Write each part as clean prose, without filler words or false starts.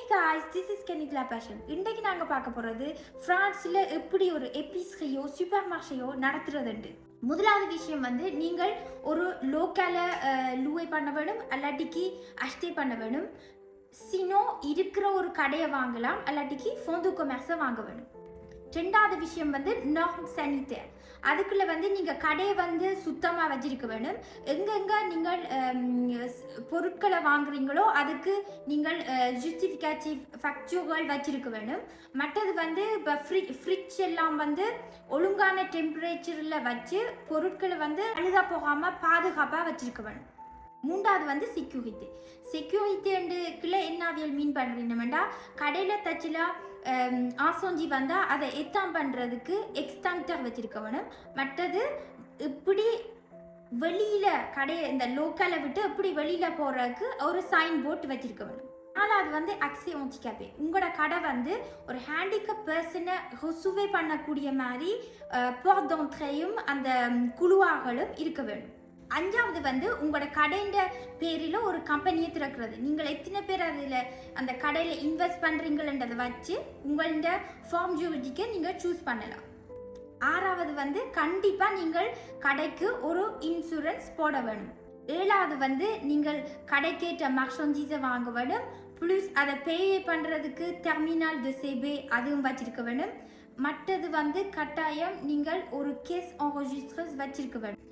guys, this is Kenikla Passion. இன்றைக்கு நாங்க பார்க்க போறது பிரான்ஸ்ல எப்படி ஒரு எபிஸ்ரியோ சூப்பர் மார்க்கெட்டோ நடத்துறதுண்டு. முதலாவது விஷயம் வந்து நீங்கள் ஒரு லோக்கல லூவே பண்ண வேணும் அல்லாட்டிக்கு அஷ்டே பண்ண வேணும். சினோ இருக்கிற ஒரு கடையை வாங்கலாம் அல்லாட்டிக்கு ஃபோந்து கொமர்ஸை வாங்க வேணும். ரெண்டாவது விஷயம் வந்து நார்ம் சானிட்டேர். அதுக்குள்ளே வந்து நீங்கள் கடையை வந்து சுத்தமாக வச்சிருக்க வேணும். எங்கெங்கே நீங்கள் பொருட்களை வாங்குறீங்களோ அதுக்கு நீங்கள் ஜஸ்டிஃபிகேட்டிவ் ஃபேக்சுவல் வச்சிருக்க வேணும். மற்றது வந்து இப்போ ஃப்ரிட்ஜ் எல்லாம் வந்து ஒழுங்கான டெம்பரேச்சரில் வச்சு பொருட்களை வந்து அழுதா போகாமல் பாதுகாப்பாக வச்சிருக்க வேணும். மூன்றாவது வந்து செக்யூரிட்டிக்குள்ளே என்ன அவியல் மீன் பண்ணுறீங்கன்னா கடையில் தச்சிலாம் ஆசோஞ்சி வந்தால் அதை எத்தாம் பண்ணுறதுக்கு எக்ஸ்டாங்டர் வச்சுருக்க வேணும். மற்றது இப்படி வெளியில் கடையை இந்த லோக்கலை விட்டு இப்படி வெளியில் போகிறதுக்கு ஒரு சைன் போர்ட் வச்சுருக்க வேணும். நாலாவது வந்து அக்ஸே ஹேண்டிகேப்பே. உங்களோட கடை வந்து ஒரு ஹேண்டிகேப் பர்சனை ரிசீவ் பண்ணக்கூடிய மாதிரி போர்ட் d'entrée அந்த குழுவாகளும் இருக்க வேணும். அஞ்சாவது வந்து உங்களோட கடைன்ற பேரில் ஒரு கம்பெனியை திறக்கிறது. நீங்கள் எத்தனை பேர் அதில் அந்த கடையில் இன்வெஸ்ட் பண்ணுறீங்களன்றதை வச்சு உங்களோட ஃபார்ம் ஜூரிட்டிக்கு நீங்கள் சூஸ் பண்ணலாம். ஆறாவது வந்து கண்டிப்பாக நீங்கள் கடைக்கு ஒரு இன்சூரன்ஸ் போட வேணும். ஏழாவது வந்து நீங்கள் கடைக்கேற்ற மார்ச்சண்டீஸை வாங்க வேணும். ப்ளஸ் அதை பே பண்ணுறதுக்கு டெர்மினல் தி சேபே அதுவும் வச்சிருக்க வேணும். மற்றது வந்து கட்டாயம் நீங்கள் ஒரு கேஸ் என்ரெஜிஸ்ட்ரேஷன் வச்சிருக்க வேணும்.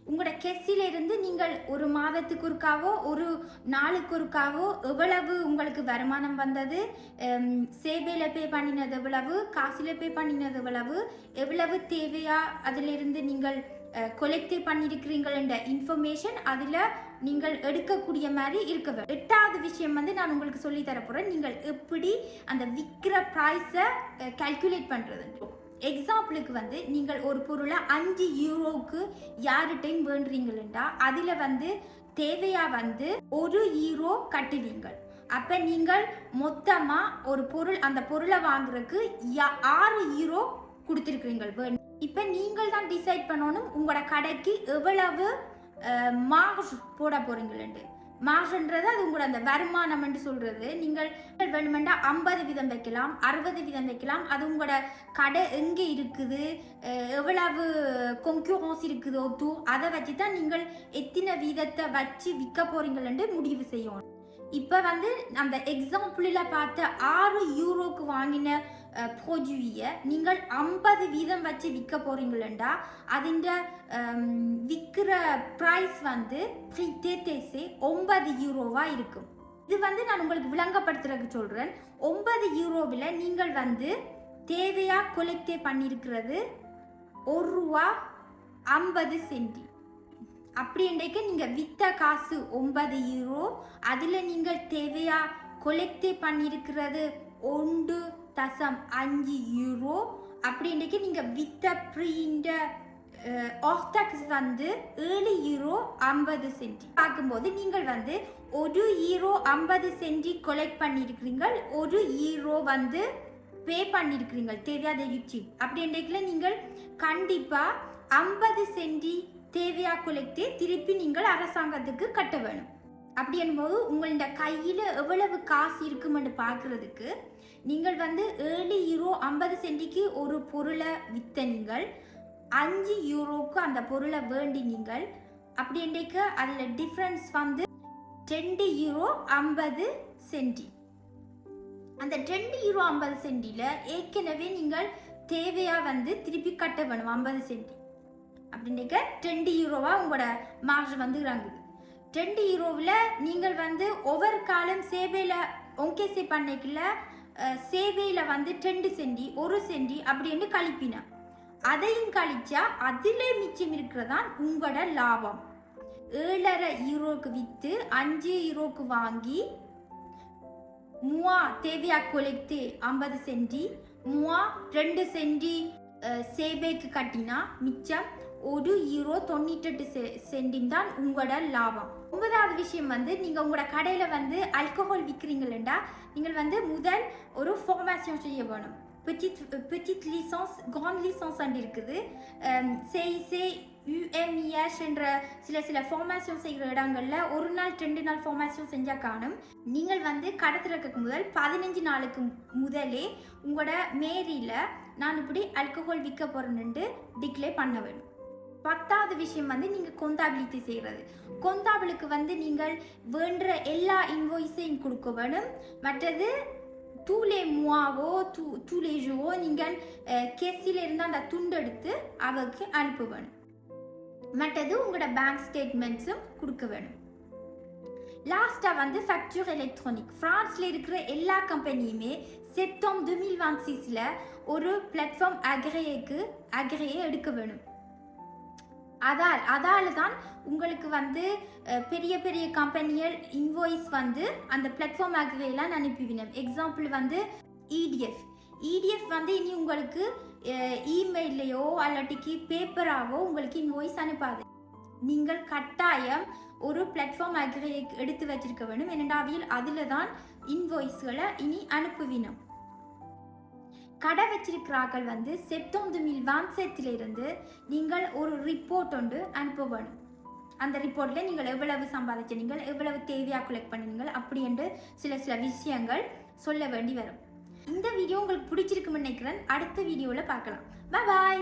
உங்களோட கெஸ்ஸிலிருந்து நீங்கள் ஒரு மாதத்துக்கு ஒருக்காவோ ஒரு நாளுக்கு ஒருக்காவோ எவ்வளவு உங்களுக்கு வருமானம் வந்தது, சேவையில் பே பண்ணினது எவ்வளவு, காசில் பே பண்ணினது எவ்வளவு தேவையா அதிலிருந்து நீங்கள் கொலெக்ட் பண்ணியிருக்கிறீங்கள்ன்ற இன்ஃபர்மேஷன் அதில் நீங்கள் எடுக்கக்கூடிய மாதிரி இருக்க வேண்டும். எட்டாவது விஷயம் வந்து நான் உங்களுக்கு சொல்லி தரப்போகிறேன். நீங்கள் எப்படி அந்த விற்கிற ப்ரைஸை கால்குலேட் பண்ணுறது. எக்ஸாம்பிளுக்கு வந்து நீங்கள் ஒரு பொருளை 5 யூரோவுக்கு யார்கிட்டையும் வேண்டுறீங்களா அதில் வந்து தேவையா வந்து 1 யூரோ கட்டுவீங்கள். அப்போ நீங்கள் மொத்தமாக ஒரு பொருள் அந்த பொருளை வாங்குறதுக்கு 6 யூரோ கொடுத்துருக்குறீங்கள். இப்போ நீங்கள் தான் டிசைட் பண்ணணும் உங்களோட கடைக்கு எவ்வளவு மார்ஜ் போட போகிறீங்களேண்டு. மார்ஜ்ன்றது அது உங்களோட அந்த வருமானம் என்று சொல்கிறது. நீங்கள் வேணுமெண்டா 50% வைக்கலாம், 60% வைக்கலாம். அது உங்களோட கடை எங்கே இருக்குது, எவ்வளவு கொன்க்யூரன்ஸ் இருக்குதோ அதை வச்சு தான் நீங்கள் எத்தனை வீதத்தை வச்சு விற்க போகிறீங்களேன்னு முடிவு செய்யணும். இப்போ வந்து அந்த எக்ஸாம்பிளில் பார்த்த 6 யூரோக்கு வாங்கின ப்ராடக்டை நீங்கள் 50% வச்சு விற்க போகிறீங்களா அதிண்ட விற்கிற ப்ரைஸ் வந்து 9 யூரோவாக இருக்கும். இது வந்து நான் உங்களுக்கு விளங்கப்படுத்துறதுக்கு சொல்கிறேன். 9 யூரோவில் நீங்கள் வந்து தேவையாக கொலெக்டே பண்ணியிருக்கிறது ₹1.50. அப்படி இன்றைக்கு நீங்கள் விற்ற காசு 9 யூரோ, அதில் நீங்கள் தேவையாக கொலெக்டே பண்ணியிருக்கிறது 1.5 யூரோ. அப்படி இன்றைக்கு நீங்கள் விற்ற ப்ரீண்ட ஆஃப்டாக்ஸ் வந்து 7 யூரோ 50 சென்டி. பார்க்கும்போது நீங்கள் வந்து 1 யூரோ 50 சென்டி கொலெக்ட் பண்ணியிருக்கிறீங்க, 1 யூரோ வந்து பே பண்ணியிருக்கிறீங்க தேவையாத யூடியூப். அப்படி இன்றைக்குல நீங்கள் கண்டிப்பாக 50 சென்டி தேவையா கொலெக்டே திருப்பி நீங்கள் அரசாங்கத்துக்கு கட்ட வேணும். அப்படி என்போது உங்களோட கையில் எவ்வளவு காசு இருக்குமென்று பார்க்கறதுக்கு நீங்கள் வந்து 7 யூரோ 50 சென்டிக்கு ஒரு பொருளை விற்ற நீங்கள் 5 யூரோக்கு அந்த பொருளை வேண்டி நீங்கள் அப்படி இன்றைக்கு அதில் டிஃப்ரென்ஸ் வந்து 2 யூரோ 50 சென்டி. அந்த 2 யூரோ 50 சென்டியில் ஏற்கனவே நீங்கள் தேவையாக வந்து திருப்பி கட்ட வேணும் 50 சென்டி. அப்படின்னுக்க 2 யூரோவா உங்களோட மார்ஜ் வந்து இறங்குது. 2 யூரோவில் நீங்கள் வந்து ஒவ்வொரு காலம் சேவையில் ஒங்கேசே பண்ணைக்குள்ள சேவையில் வந்து 2 சென்டி 1 சென்டி அப்படின்னு கழிப்பினா அதையும் கழிச்சா அதில் மிச்சம் இருக்கிறதான் உங்களோட லாபம். 7.5 யூரோக்கு விற்று 5 யூரோக்கு வாங்கி 3 தேவையா கொலெக்டே 50 சென்டி 2 சென்டி சேவைக்கு கட்டினா மிச்சம் 1 யூரோ 98 சென்டிம் தான் உங்களோட லாபம். 9வது விஷயம் வந்து நீங்கள் உங்களோட கடையில் வந்து ஆல்கஹால் விற்கிறீங்களா நீங்கள் வந்து முதல் ஒரு ஃபார்மேஷன் செய்ய வேணும். petite licence, grande licence இருக்குது. CIC UMES என்ற சில ஃபார்மேஷன் செய்கிற இடங்களில் ஒரு நாள் 2 நாள் ஃபார்மேஷன் செஞ்சால் காணும். நீங்கள் வந்து கடை திறக்க முதல் 15 நாளுக்கு முதலே உங்களோட மேரியில் நான் இப்படி ஆல்கஹால் விற்க போகிறேன்னு டிக்ளேர் பண்ண வேணும். 10வது விஷயம் வந்து நீங்கள் கொந்தாபிலிட்டி செய்கிறது. கொந்தாபிளுக்கு வந்து நீங்கள் வேண்டுற எல்லா இன்வாய்ஸையும் கொடுக்க வேணும். மற்றது தூலே மூவாவோ தூலே ஜோவோ நீங்கள் கேஸில் இருந்து அந்த துண்டெடுத்து அவருக்கு அனுப்ப வேணும். மற்றது உங்களோட பேங்க் ஸ்டேட்மெண்ட்ஸும் கொடுக்க வேணும். லாஸ்ட்டாக வந்து ஃபேக்சர் எலக்ட்ரானிக். ஃப்ரான்ஸில் இருக்கிற எல்லா கம்பெனியுமே செப்டம்பர் 2026 ஒரு பிளாட்ஃபார்ம் அக்ரேயை எடுக்க வேணும். அதால தான் உங்களுக்கு வந்து பெரிய பெரிய கம்பெனிகள் இன்வாய்ஸ் வந்து அந்த பிளாட்ஃபார்ம் அக்ரேலாம் அனுப்பிவினோம். எக்ஸாம்பிள் வந்து இடிஎஃப் வந்து இனி உங்களுக்கு இமெயிலையோ அல்லாட்டிக்கு பேப்பராகவோ உங்களுக்கு இன்வாய்ஸ் அனுப்பாது. நீங்கள் கட்டாயம் ஒரு பிளாட்ஃபார்ம் அக்ரே எடுத்து வச்சிருக்க வேணும். ஏனென்றால் அதில் தான் இன்வாய்ஸ்களை இனி அனுப்புவினோம். கடை வச்சிருக்கிறார்கள் வந்து செப்டம்பர் 2027 நீங்கள் ஒரு ரிப்போர்ட் ஒன்று அனுப்ப வேணும். அந்த ரிப்போர்ட்டில் நீங்கள் எவ்வளவு சம்பாதிச்சீங்க, எவ்வளவு தேவையாக கலெக்ட் பண்ணீங்க அப்படி என்று சில விஷயங்கள் சொல்ல வேண்டி வரும். இந்த வீடியோ உங்களுக்கு பிடிச்சிருக்குன்னு நினைக்கிறேன். அடுத்த வீடியோவில் பார்க்கலாம். பாய்.